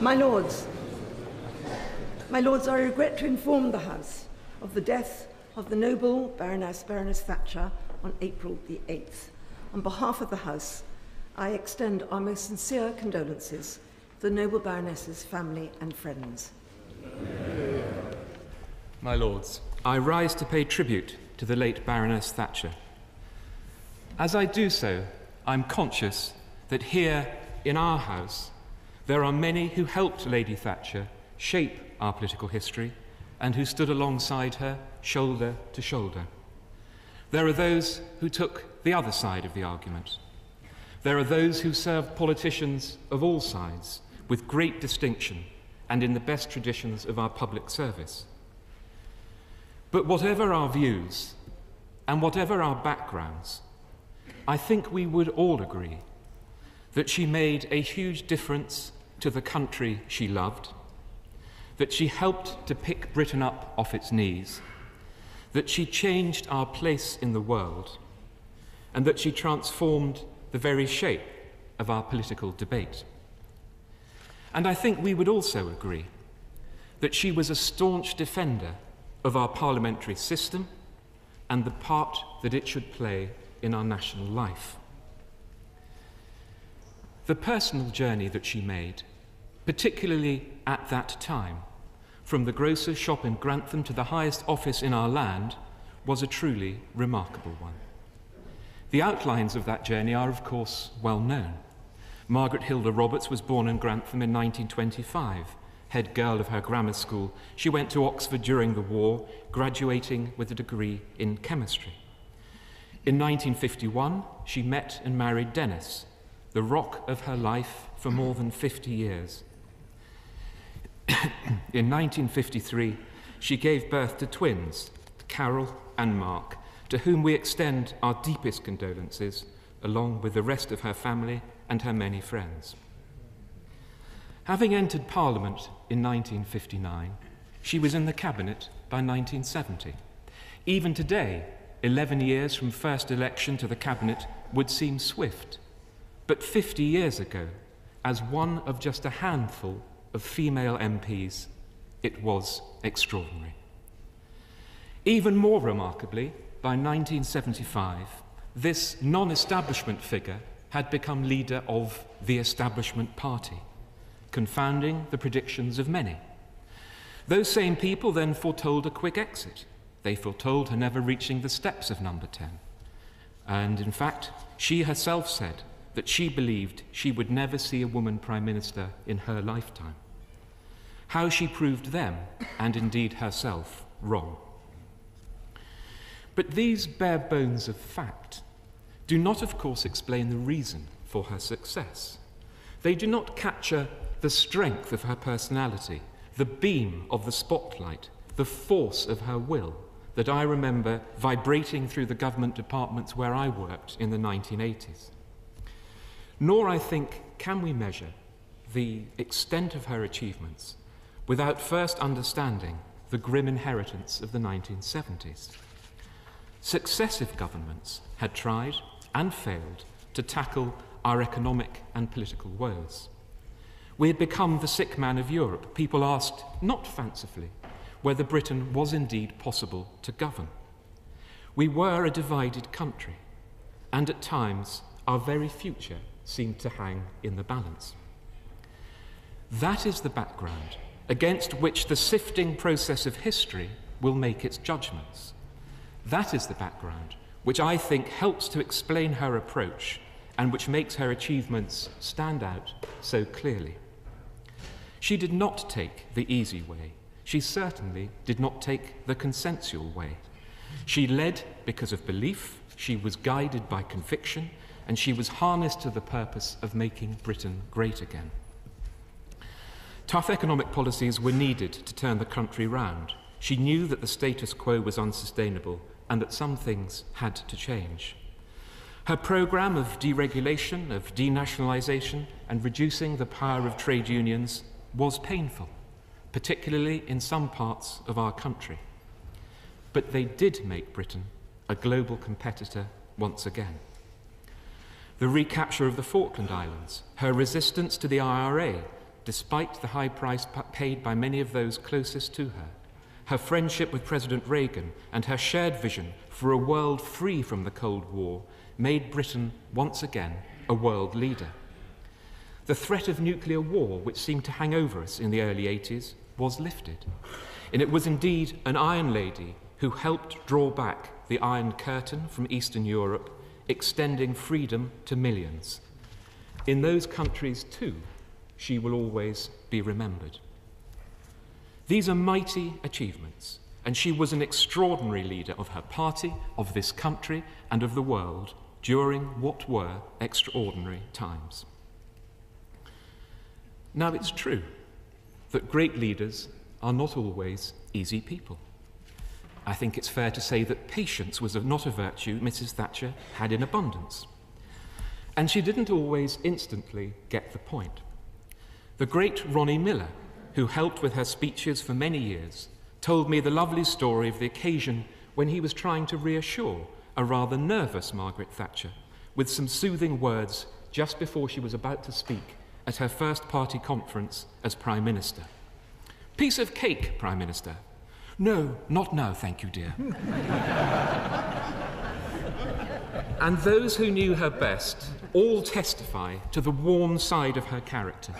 My Lords, I regret to inform the House of the death of the noble Baroness Thatcher on April the 8th. On behalf of the House, I extend our most sincere condolences to the noble Baroness's family and friends. My Lords, I rise to pay tribute to the late Baroness Thatcher. As I do so, I'm conscious that here in our House, there are many who helped Lady Thatcher shape our political history and who stood alongside her shoulder to shoulder. There are those who took the other side of the argument. There are those who served politicians of all sides with great distinction and in the best traditions of our public service. But whatever our views and whatever our backgrounds, I think we would all agree that she made a huge difference to the country she loved, that she helped to pick Britain up off its knees, that she changed our place in the world, and that she transformed the very shape of our political debate. And I think we would also agree that she was a staunch defender of our parliamentary system and the part that it should play in our national life. The personal journey that she made, particularly at that time, from the grocer's shop in Grantham to the highest office in our land, was a truly remarkable one. The outlines of that journey are, of course, well known. Margaret Hilda Roberts was born in Grantham in 1925. Head girl of her grammar school, she went to Oxford during the war, graduating with a degree in chemistry. In 1951, she met and married Dennis, the rock of her life for more than 50 years. In 1953, she gave birth to twins, Carol and Mark, to whom we extend our deepest condolences, along with the rest of her family and her many friends. Having entered Parliament in 1959, she was in the Cabinet by 1970. Even today, 11 years from first election to the Cabinet would seem swift. But 50 years ago, as one of just a handful of female MPs, it was extraordinary. Even more remarkably, by 1975, this non-establishment figure had become leader of the establishment party, confounding the predictions of many. Those same people then foretold a quick exit. They foretold her never reaching the steps of number 10. And in fact, she herself said that she believed she would never see a woman Prime Minister in her lifetime. How she proved them, and indeed herself, wrong. But these bare bones of fact do not, of course, explain the reason for her success. They do not capture the strength of her personality, the beam of the spotlight, the force of her will that I remember vibrating through the government departments where I worked in the 1980s. Nor, I think, can we measure the extent of her achievements without first understanding the grim inheritance of the 1970s. Successive governments had tried and failed to tackle our economic and political woes. We had become the sick man of Europe. People asked, not fancifully, whether Britain was indeed possible to govern. We were a divided country, and at times our very future seemed to hang in the balance. That is the background against which the sifting process of history will make its judgments. That is the background which I think helps to explain her approach and which makes her achievements stand out so clearly. She did not take the easy way. She certainly did not take the consensual way. She led because of belief, she was guided by conviction, and she was harnessed to the purpose of making Britain great again. Tough economic policies were needed to turn the country round. She knew that the status quo was unsustainable and that some things had to change. Her programme of deregulation, of denationalisation, and reducing the power of trade unions was painful, particularly in some parts of our country. But they did make Britain a global competitor once again. The recapture of the Falkland Islands, her resistance to the IRA, despite the high price paid by many of those closest to her, her friendship with President Reagan and her shared vision for a world free from the Cold War made Britain once again a world leader. The threat of nuclear war, which seemed to hang over us in the early 80s, was lifted. And it was indeed an Iron Lady who helped draw back the Iron Curtain from Eastern Europe, extending freedom to millions. In those countries, too, she will always be remembered. These are mighty achievements, and she was an extraordinary leader of her party, of this country, and of the world during what were extraordinary times. Now, it's true that great leaders are not always easy people. I think it's fair to say that patience was not a virtue Mrs. Thatcher had in abundance. And she didn't always instantly get the point. The great Ronnie Miller, who helped with her speeches for many years, told me the lovely story of the occasion when he was trying to reassure a rather nervous Margaret Thatcher with some soothing words just before she was about to speak at her first party conference as Prime Minister. "Piece of cake, Prime Minister." "No, not now, thank you, dear." And those who knew her best all testify to the warm side of her character,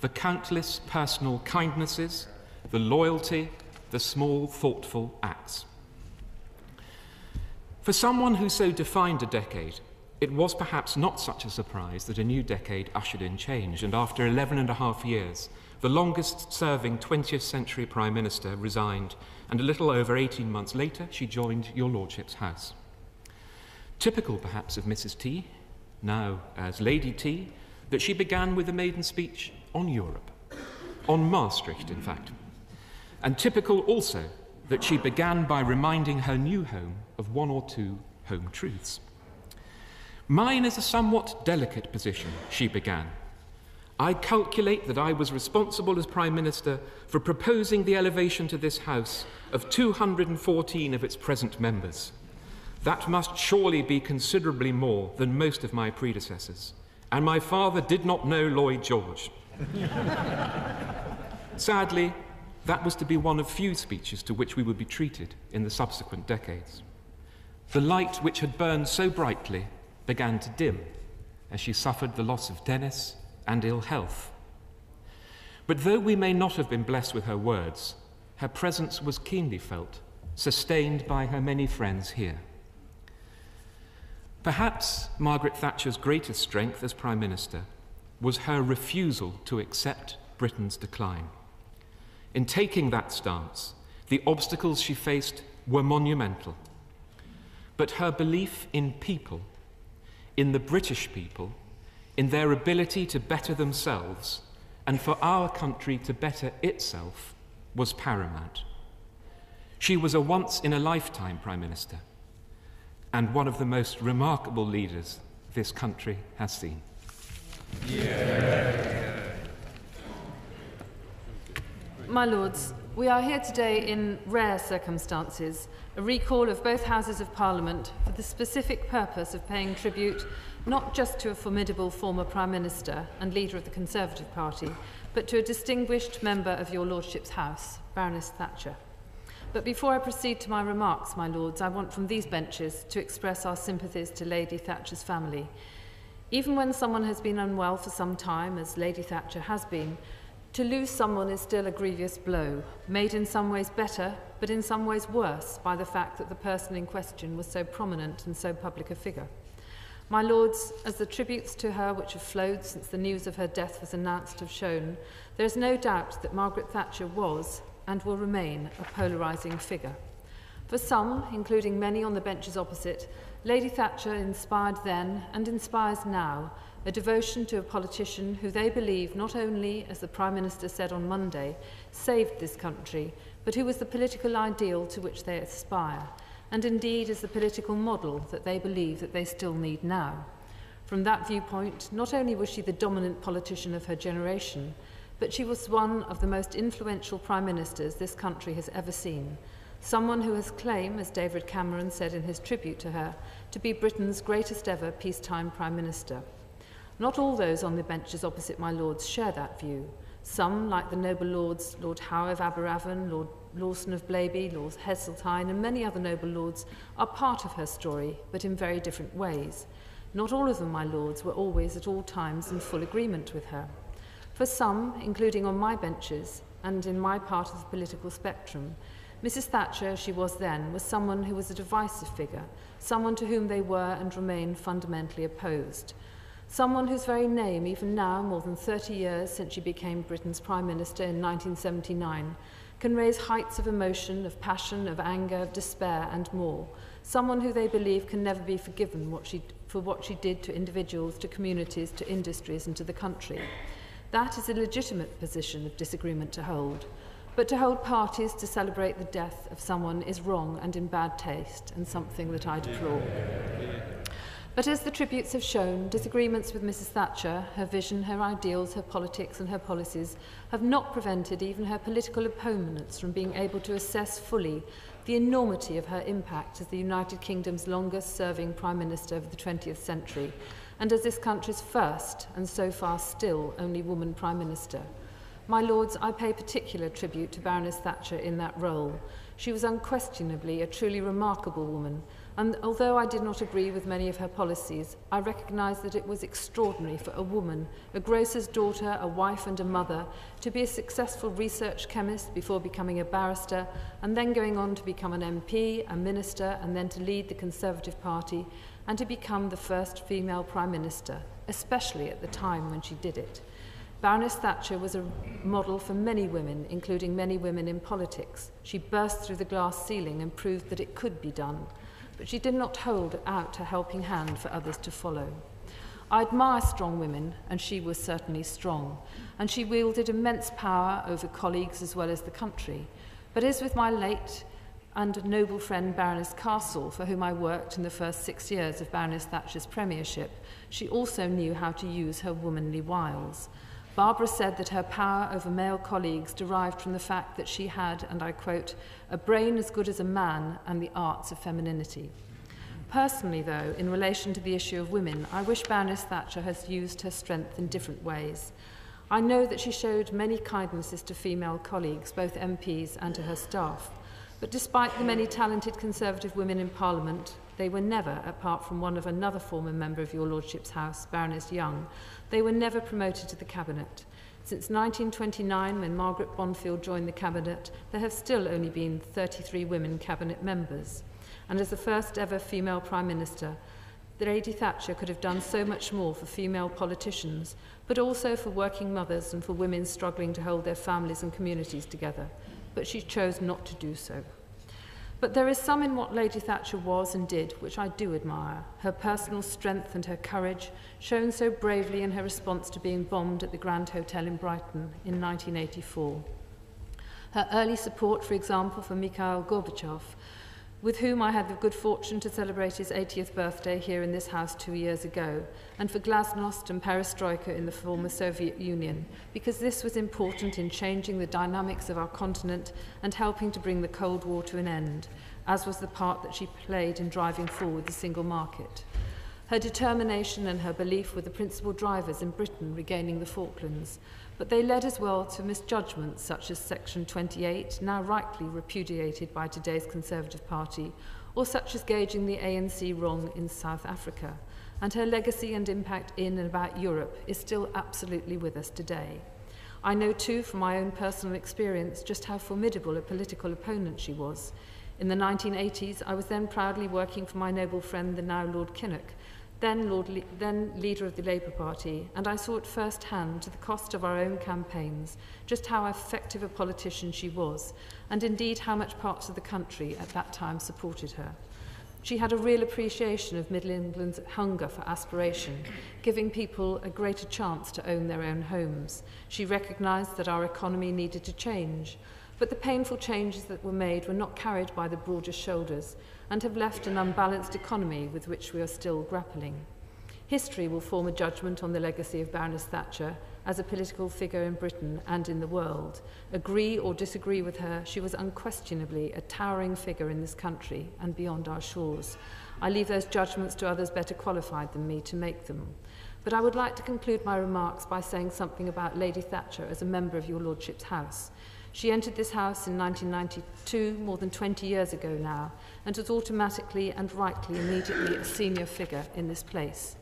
the countless personal kindnesses, the loyalty, the small, thoughtful acts. For someone who so defined a decade, it was perhaps not such a surprise that a new decade ushered in change, and after 11 and a half years, the longest-serving 20th century Prime Minister resigned, and a little over 18 months later, she joined your Lordship's house. Typical, perhaps, of Mrs. T, now as Lady T, that she began with a maiden speech on Europe, on Maastricht, in fact. And typical also that she began by reminding her new home of one or two home truths. "Mine is a somewhat delicate position," she began. "I calculate that I was responsible as Prime Minister for proposing the elevation to this House of 214 of its present members. That must surely be considerably more than most of my predecessors, and my father did not know Lloyd George." Sadly, that was to be one of few speeches to which we would be treated in the subsequent decades. The light which had burned so brightly began to dim as she suffered the loss of Dennis and ill health. But though we may not have been blessed with her words, her presence was keenly felt, sustained by her many friends here. Perhaps Margaret Thatcher's greatest strength as Prime Minister was her refusal to accept Britain's decline. In taking that stance, the obstacles she faced were monumental. But her belief in people, in the British people, in their ability to better themselves and for our country to better itself, was paramount. She was a once-in-a-lifetime Prime Minister and one of the most remarkable leaders this country has seen. Yeah. My Lords, we are here today in rare circumstances, a recall of both Houses of Parliament for the specific purpose of paying tribute not just to a formidable former Prime Minister and leader of the Conservative Party, but to a distinguished member of your Lordship's House, Baroness Thatcher. But before I proceed to my remarks, my Lords, I want from these benches to express our sympathies to Lady Thatcher's family. Even when someone has been unwell for some time, as Lady Thatcher has been, to lose someone is still a grievous blow, made in some ways better, but in some ways worse, by the fact that the person in question was so prominent and so public a figure. My Lords, as the tributes to her which have flowed since the news of her death was announced have shown, there is no doubt that Margaret Thatcher was, and will remain, a polarising figure. For some, including many on the benches opposite, Lady Thatcher inspired then, and inspires now, a devotion to a politician who they believe not only, as the Prime Minister said on Monday, saved this country, but who was the political ideal to which they aspire, and indeed is the political model that they believe that they still need now. From that viewpoint, not only was she the dominant politician of her generation, but she was one of the most influential Prime Ministers this country has ever seen, someone who has claimed, as David Cameron said in his tribute to her, to be Britain's greatest ever peacetime Prime Minister. Not all those on the benches opposite my Lords share that view. Some, like the noble lords Lord Howe of Aberavon, Lord Lawson of Blaby, Lord Heseltine, and many other noble lords, are part of her story, but in very different ways. Not all of them, my lords, were always at all times in full agreement with her. For some, including on my benches and in my part of the political spectrum, Mrs. Thatcher, as she was then, was someone who was a divisive figure, someone to whom they were and remain fundamentally opposed. Someone whose very name, even now, more than 30 years since she became Britain's Prime Minister in 1979, can raise heights of emotion, of passion, of anger, of despair, and more. Someone who they believe can never be forgiven for what she did to individuals, to communities, to industries, and to the country. That is a legitimate position of disagreement to hold. But to hold parties to celebrate the death of someone is wrong and in bad taste, and something that I deplore. But as the tributes have shown, disagreements with Mrs. Thatcher, her vision, her ideals, her politics and her policies have not prevented even her political opponents from being able to assess fully the enormity of her impact as the United Kingdom's longest-serving Prime Minister of the 20th century, and as this country's first, and so far still, only woman Prime Minister. My lords, I pay particular tribute to Baroness Thatcher in that role. She was unquestionably a truly remarkable woman, and although I did not agree with many of her policies, I recognise that it was extraordinary for a woman, a grocer's daughter, a wife and a mother, to be a successful research chemist before becoming a barrister, and then going on to become an MP, a minister, and then to lead the Conservative Party, and to become the first female Prime Minister, especially at the time when she did it. Baroness Thatcher was a model for many women, including many women in politics. She burst through the glass ceiling and proved that it could be done. But she did not hold out her helping hand for others to follow. I admire strong women, and she was certainly strong, and she wielded immense power over colleagues as well as the country. But as with my late and noble friend Baroness Castle, for whom I worked in the first 6 years of Baroness Thatcher's premiership, she also knew how to use her womanly wiles. Barbara said that her power over male colleagues derived from the fact that she had, and I quote, a brain as good as a man and the arts of femininity. Personally, though, in relation to the issue of women, I wish Baroness Thatcher has used her strength in different ways. I know that she showed many kindnesses to female colleagues, both MPs and to her staff. But despite the many talented Conservative women in Parliament, they were never, apart from one of another former member of your Lordship's House, Baroness Young, they were never promoted to the Cabinet. Since 1929, when Margaret Bonfield joined the Cabinet, there have still only been 33 women Cabinet members. And as the first ever female Prime Minister, Lady Thatcher could have done so much more for female politicians, but also for working mothers and for women struggling to hold their families and communities together. But she chose not to do so. But there is some in what Lady Thatcher was and did which I do admire. Her personal strength and her courage, shown so bravely in her response to being bombed at the Grand Hotel in Brighton in 1984. Her early support, for example, for Mikhail Gorbachev, with whom I had the good fortune to celebrate his 80th birthday here in this house 2 years ago, and for glasnost and perestroika in the former Soviet Union, because this was important in changing the dynamics of our continent and helping to bring the Cold War to an end, as was the part that she played in driving forward the single market. Her determination and her belief were the principal drivers in Britain regaining the Falklands, but they led as well to misjudgments such as Section 28, now rightly repudiated by today's Conservative Party, or such as gauging the ANC wrong in South Africa. And her legacy and impact in and about Europe is still absolutely with us today. I know too from my own personal experience just how formidable a political opponent she was. In the 1980s, I was then proudly working for my noble friend, the now Lord Kinnock, then leader of the Labour Party, and I saw at first hand, to the cost of our own campaigns, just how effective a politician she was, and indeed how much parts of the country at that time supported her. She had a real appreciation of Middle England's hunger for aspiration, giving people a greater chance to own their own homes. She recognised that our economy needed to change, but the painful changes that were made were not carried by the broadest shoulders and have left an unbalanced economy with which we are still grappling. History will form a judgment on the legacy of Baroness Thatcher as a political figure in Britain and in the world. Agree or disagree with her, she was unquestionably a towering figure in this country and beyond our shores. I leave those judgments to others better qualified than me to make them. but I would like to conclude my remarks by saying something about Lady Thatcher as a member of your Lordship's House. She entered this House in 1992, more than 20 years ago now, and was automatically and rightly immediately a senior figure in this place.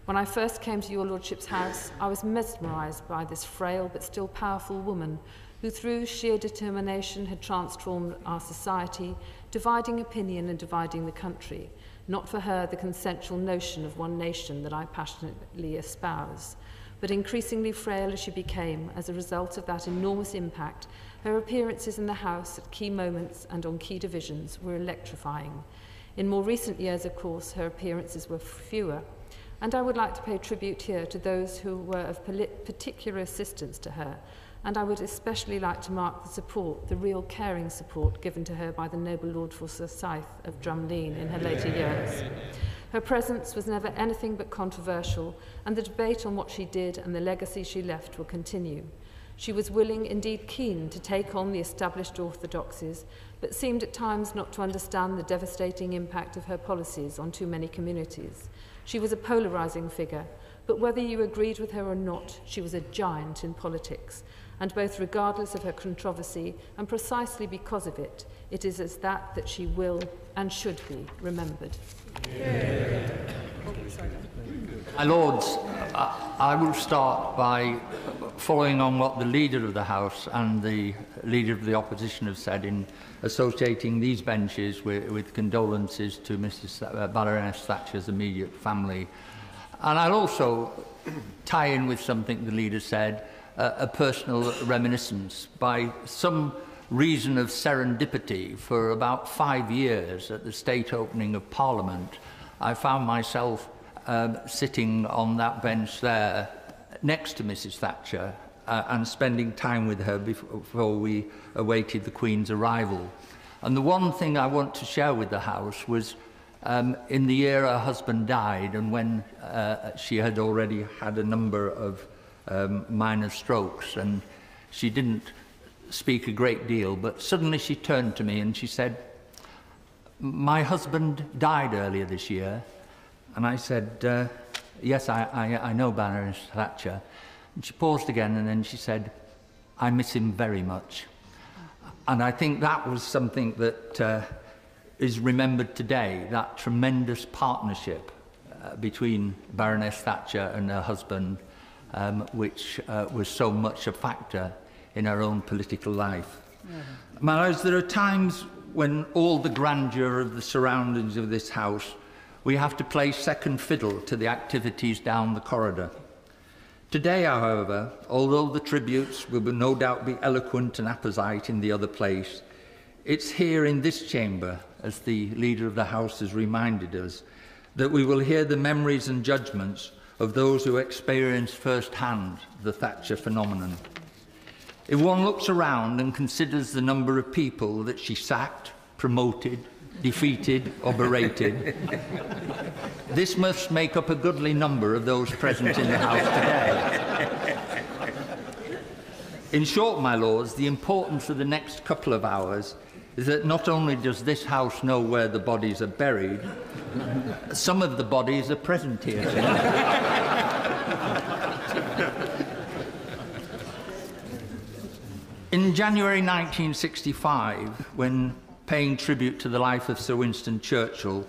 When I first came to your Lordship's House, I was mesmerised by this frail but still powerful woman who through sheer determination had transformed our society, dividing opinion and dividing the country. Not for her the consensual notion of one nation that I passionately espouse, but increasingly frail as she became as a result of that enormous impact, her appearances in the House at key moments and on key divisions were electrifying. In more recent years, of course, her appearances were fewer, and I would like to pay tribute here to those who were of particular assistance to her, and I would especially like to mark the support, the real caring support given to her by the noble Lord Forsyth of Drumlene in her later years. Her presence was never anything but controversial, and the debate on what she did and the legacy she left will continue. She was willing, indeed keen, to take on the established orthodoxies, but seemed at times not to understand the devastating impact of her policies on too many communities. She was a polarising figure, but whether you agreed with her or not, she was a giant in politics, and both regardless of her controversy and precisely because of it, it is as that she will and should be remembered. My Lords, I will start by following on what the Leader of the House and the Leader of the Opposition have said in associating these benches with condolences to Mrs. Baroness Thatcher's immediate family. And I'll also tie in with something the Leader said, a personal reminiscence. By some reason of serendipity, for about 5 years at the state opening of Parliament, I found myself sitting on that bench there next to Mrs. Thatcher and spending time with her before we awaited the Queen's arrival. And the one thing I want to share with the House was in the year her husband died, and when she had already had a number of minor strokes, and she didn't speak a great deal, but suddenly she turned to me and she said, "My husband died earlier this year." And I said, "Yes, I know Baroness Thatcher." And she paused again, and then she said, "I miss him very much." And I think that was something that is remembered today, that tremendous partnership between Baroness Thatcher and her husband, which was so much a factor in her own political life. My Lords, there are times when all the grandeur of the surroundings of this House, we have to play second fiddle to the activities down the corridor. Today, however, although the tributes will no doubt be eloquent and apposite in the other place, it's here in this chamber, as the Leader of the House has reminded us, that we will hear the memories and judgments of those who experienced firsthand the Thatcher phenomenon. If one looks around and considers the number of people that she sacked, promoted, defeated or berated, this must make up a goodly number of those present in the House today. In short, my Lords, the importance of the next couple of hours is that not only does this House know where the bodies are buried, some of the bodies are present here tonight. In January 1965, when paying tribute to the life of Sir Winston Churchill,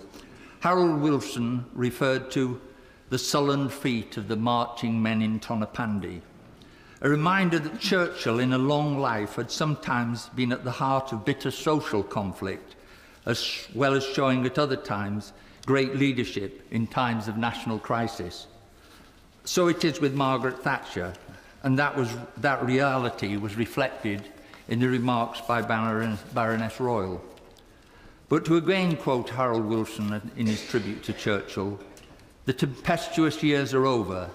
Harold Wilson referred to the sullen feet of the marching men in Tonopandi, a reminder that Churchill in a long life had sometimes been at the heart of bitter social conflict, as well as showing at other times great leadership in times of national crisis. So it is with Margaret Thatcher, and that reality was reflected in the remarks by Baroness Royal. But to again quote Harold Wilson in his tribute to Churchill, the tempestuous years are over,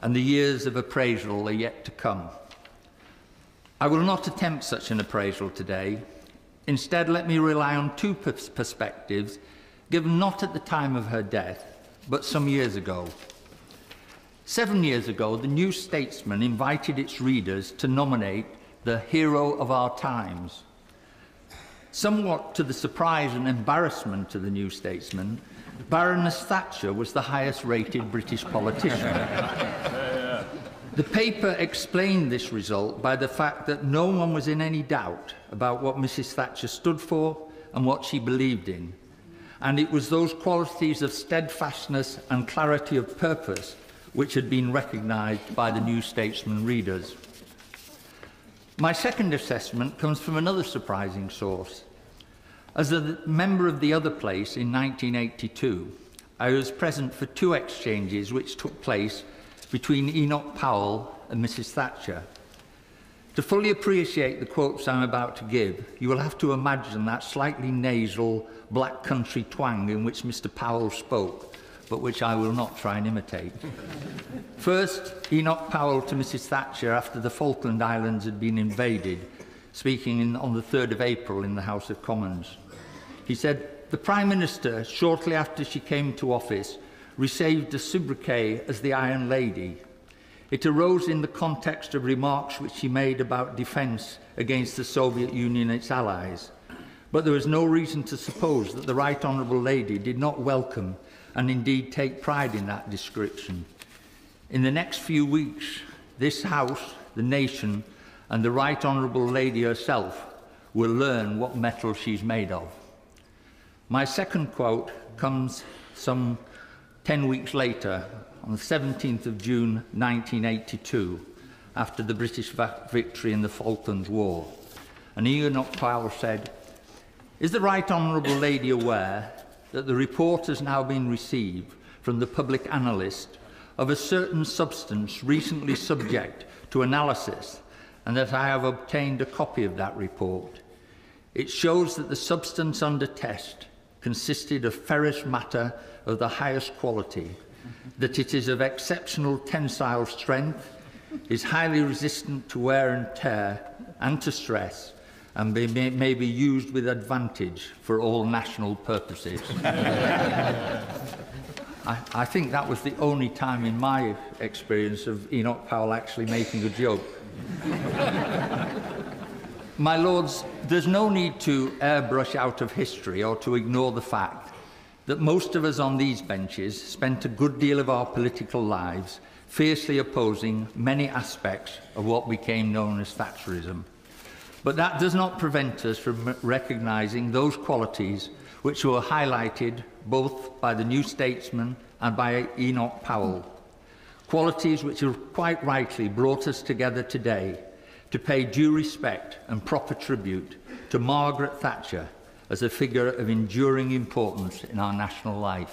and the years of appraisal are yet to come. I will not attempt such an appraisal today. Instead, let me rely on two perspectives, given not at the time of her death, but some years ago. 7 years ago, the New Statesman invited its readers to nominate the hero of our times. Somewhat to the surprise and embarrassment of the New Statesman, Baroness Thatcher was the highest-rated British politician. The paper explained this result by the fact that no one was in any doubt about what Mrs. Thatcher stood for and what she believed in, and it was those qualities of steadfastness and clarity of purpose which had been recognised by the New Statesman readers. My second assessment comes from another surprising source. As a member of the other place in 1982, I was present for 2 exchanges which took place between Enoch Powell and Mrs. Thatcher. To fully appreciate the quotes I'm about to give, you will have to imagine that slightly nasal black country twang in which Mr. Powell spoke, but which I will not try and imitate. First, Enoch Powell to Mrs. Thatcher after the Falkland Islands had been invaded, speaking on the 3rd of April in the House of Commons. He said, "The Prime Minister, shortly after she came to office, received a sobriquet as the Iron Lady. It arose in the context of remarks which she made about defence against the Soviet Union and its allies. But there was no reason to suppose that the Right Honourable Lady did not welcome and indeed take pride in that description. In the next few weeks, this House, the nation, and the Right Honourable Lady herself will learn what metal she's made of." My second quote comes some 10 weeks later, on the 17th of June 1982, after the British victory in the Falklands War. And Enoch Powell said, "Is the Right Honourable Lady aware that the report has now been received from the public analyst of a certain substance recently subject to analysis, and that I have obtained a copy of that report? It shows that the substance under test consisted of ferrous matter of the highest quality, that it is of exceptional tensile strength, is highly resistant to wear and tear and to stress, and may be used with advantage for all national purposes." I think that was the only time in my experience of Enoch Powell actually making a joke. My Lords, there's no need to airbrush out of history or to ignore the fact that most of us on these benches spent a good deal of our political lives fiercely opposing many aspects of what became known as Thatcherism. But that does not prevent us from recognising those qualities which were highlighted both by the New Statesman and by Enoch Powell. Qualities which have quite rightly brought us together today to pay due respect and proper tribute to Margaret Thatcher as a figure of enduring importance in our national life.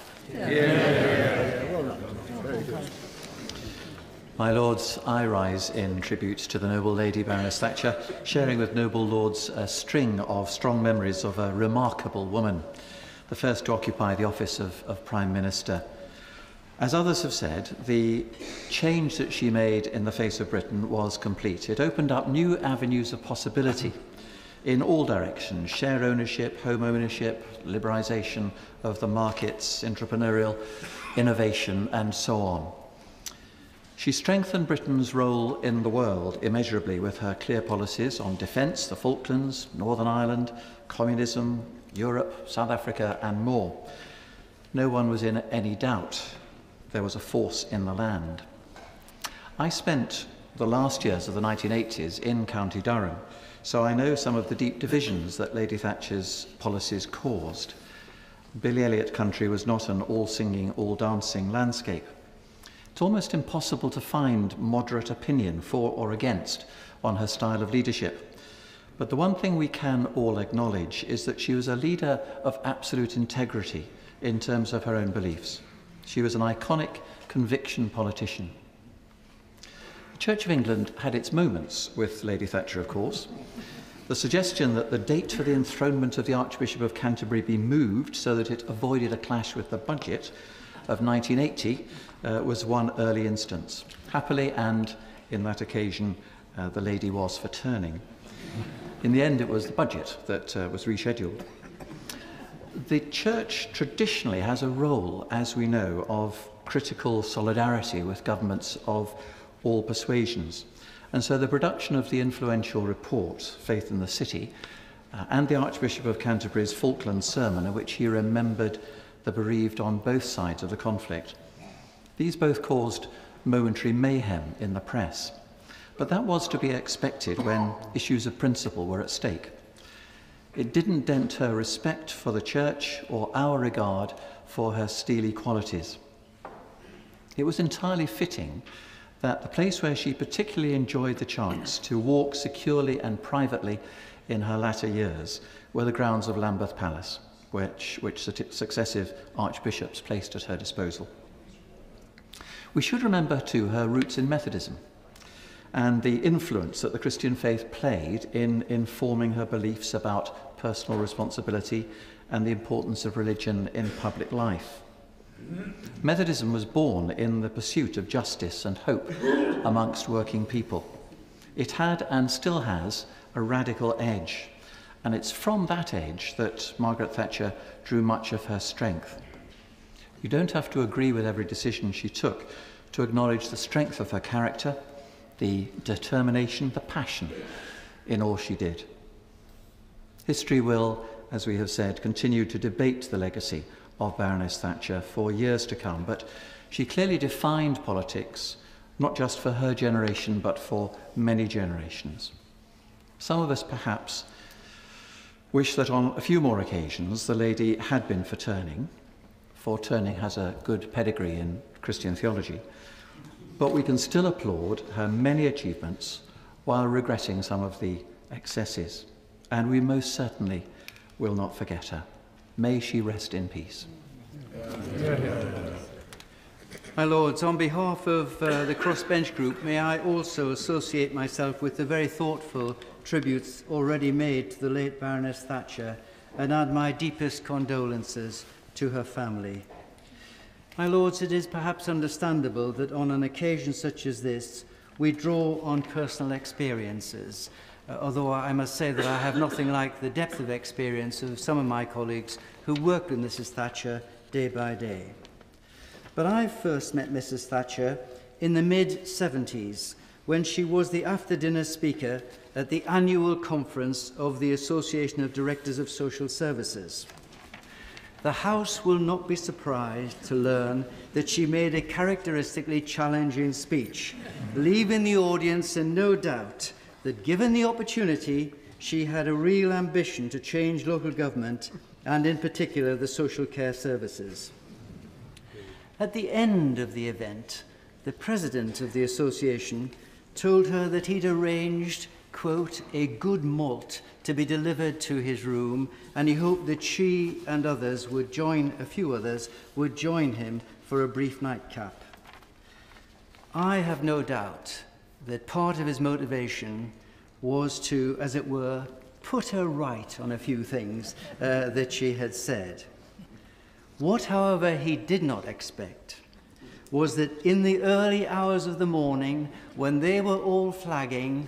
My Lords, I rise in tribute to the noble lady Baroness Thatcher, sharing with noble lords a string of strong memories of a remarkable woman, the first to occupy the office of Prime Minister. As others have said, the change that she made in the face of Britain was complete. It opened up new avenues of possibility in all directions: share ownership, home ownership, liberalisation of the markets, entrepreneurial innovation, and so on. She strengthened Britain's role in the world immeasurably with her clear policies on defence, the Falklands, Northern Ireland, communism, Europe, South Africa, and more. No one was in any doubt there was a force in the land. I spent the last years of the 1980s in County Durham, so I know some of the deep divisions that Lady Thatcher's policies caused. Billy Elliot country was not an all-singing, all-dancing landscape. It's almost impossible to find moderate opinion for or against on her style of leadership. But the one thing we can all acknowledge is that she was a leader of absolute integrity in terms of her own beliefs. She was an iconic conviction politician. The Church of England had its moments with Lady Thatcher, of course. The suggestion that the date for the enthronement of the Archbishop of Canterbury be moved so that it avoided a clash with the budget of 1980 was one early instance. Happily, and in that occasion, the lady was for turning. In the end, it was the budget that was rescheduled. The Church traditionally has a role, as we know, of critical solidarity with governments of all persuasions. And so the production of the influential report, Faith in the City, and the Archbishop of Canterbury's Falkland sermon, in which he remembered the bereaved on both sides of the conflict. These both caused momentary mayhem in the press, but that was to be expected when issues of principle were at stake. It didn't dent her respect for the Church or our regard for her steely qualities. It was entirely fitting that the place where she particularly enjoyed the chance to walk securely and privately in her latter years were the grounds of Lambeth Palace, which successive archbishops placed at her disposal. We should remember, too, her roots in Methodism and the influence that the Christian faith played in informing her beliefs about personal responsibility and the importance of religion in public life. Methodism was born in the pursuit of justice and hope amongst working people. It had and still has a radical edge, and it's from that edge that Margaret Thatcher drew much of her strength. You don't have to agree with every decision she took to acknowledge the strength of her character, the determination, the passion in all she did. History will, as we have said, continue to debate the legacy of Baroness Thatcher for years to come, but she clearly defined politics, not just for her generation, but for many generations. Some of us perhaps wish that on a few more occasions the lady had been for Turning has a good pedigree in Christian theology, but we can still applaud her many achievements while regretting some of the excesses, and we most certainly will not forget her. May she rest in peace. My Lords, on behalf of the Crossbench Group, may I also associate myself with the very thoughtful tributes already made to the late Baroness Thatcher and add my deepest condolences to her family. My Lords, it is perhaps understandable that on an occasion such as this, we draw on personal experiences, although I must say that I have nothing like the depth of experience of some of my colleagues who worked with Mrs. Thatcher day by day. But I first met Mrs. Thatcher in the mid-70s, when she was the after-dinner speaker at the annual conference of the Association of Directors of Social Services. The House will not be surprised to learn that she made a characteristically challenging speech, leaving the audience in no doubt that given the opportunity, she had a real ambition to change local government and in particular the social care services. At the end of the event, the president of the association told her that he'd arranged, quote, a good malt to be delivered to his room, and he hoped that she and others would join, a few others, would join him for a brief nightcap. I have no doubt that part of his motivation was to, as it were, put her right on a few things that she had said. What, however, he did not expect was that in the early hours of the morning, when they were all flagging,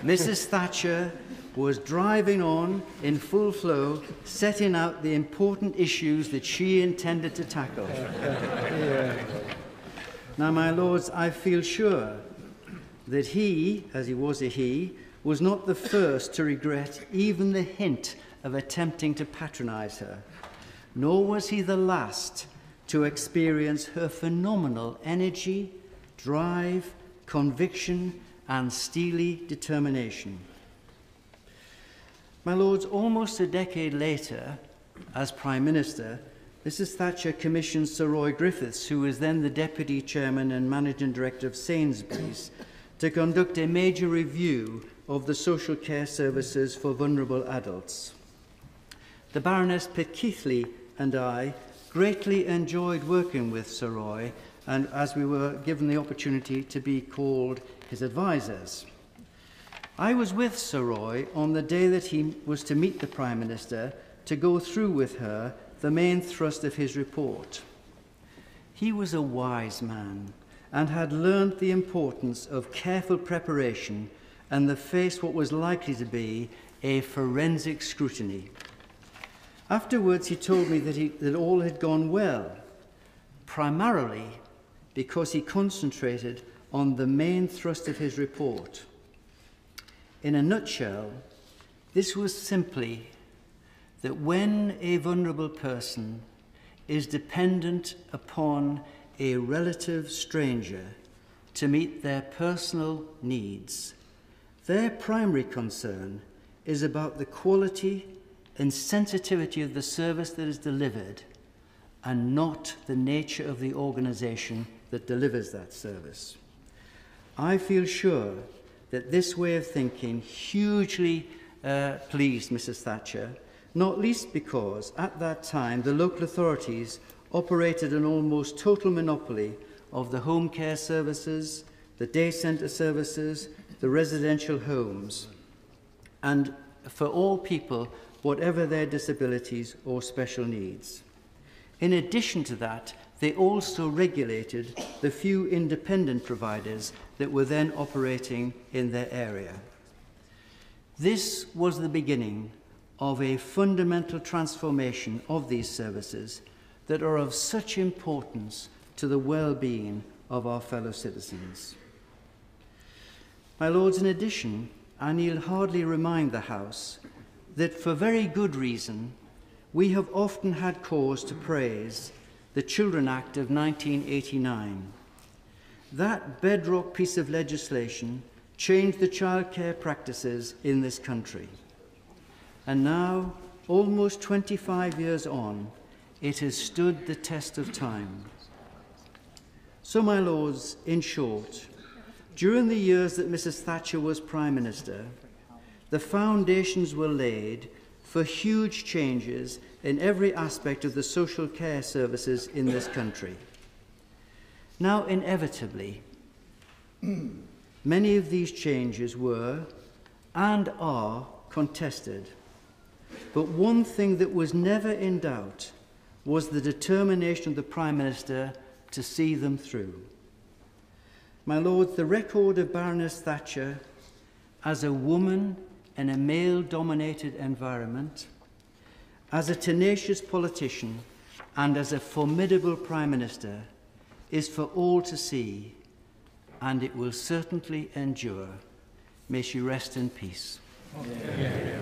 Mrs. Thatcher was driving on in full flow, setting out the important issues that she intended to tackle. Now, my Lords, I feel sure that he, as he was a he, was not the first to regret even the hint of attempting to patronize her, nor was he the last to experience her phenomenal energy, drive, conviction, and steely determination. My Lords, almost a decade later, as Prime Minister, Mrs. Thatcher commissioned Sir Roy Griffiths, who was then the Deputy Chairman and Managing Director of Sainsbury's, to conduct a major review of the social care services for vulnerable adults. The Baroness Pitkeithley and I greatly enjoyed working with Sir Roy, and as we were given the opportunity to be called his advisors. I was with Sir Roy on the day that he was to meet the Prime Minister to go through with her the main thrust of his report. He was a wise man and had learned the importance of careful preparation and to face what was likely to be a forensic scrutiny. Afterwards, he told me that all had gone well, primarily because he concentrated on the main thrust of his report. In a nutshell, This was simply that when a vulnerable person is dependent upon a relative stranger to meet their personal needs, their primary concern is about the quality and sensitivity of the service that is delivered, and not the nature of the organisation that delivers that service. I feel sure that this way of thinking hugely pleased Mrs. Thatcher, not least because at that time the local authorities operated an almost total monopoly of the home care services, the day centre services, the residential homes, and for all people, whatever their disabilities or special needs. In addition to that, they also regulated the few independent providers that were then operating in their area. This was the beginning of a fundamental transformation of these services that are of such importance to the well-being of our fellow citizens. My lords, in addition, I need hardly remind the House that for very good reason, we have often had cause to praise the Children Act of 1989. That bedrock piece of legislation changed the childcare practices in this country. And now, almost 25 years on, it has stood the test of time. So, my lords, in short, during the years that Mrs. Thatcher was Prime Minister, the foundations were laid for huge changes in every aspect of the social care services in this country. Now, inevitably, many of these changes were and are contested. But one thing that was never in doubt was the determination of the Prime Minister to see them through. My lords, the record of Baroness Thatcher as a woman in a male-dominated environment, as a tenacious politician, and as a formidable Prime Minister is for all to see, and it will certainly endure. May she rest in peace. Yeah.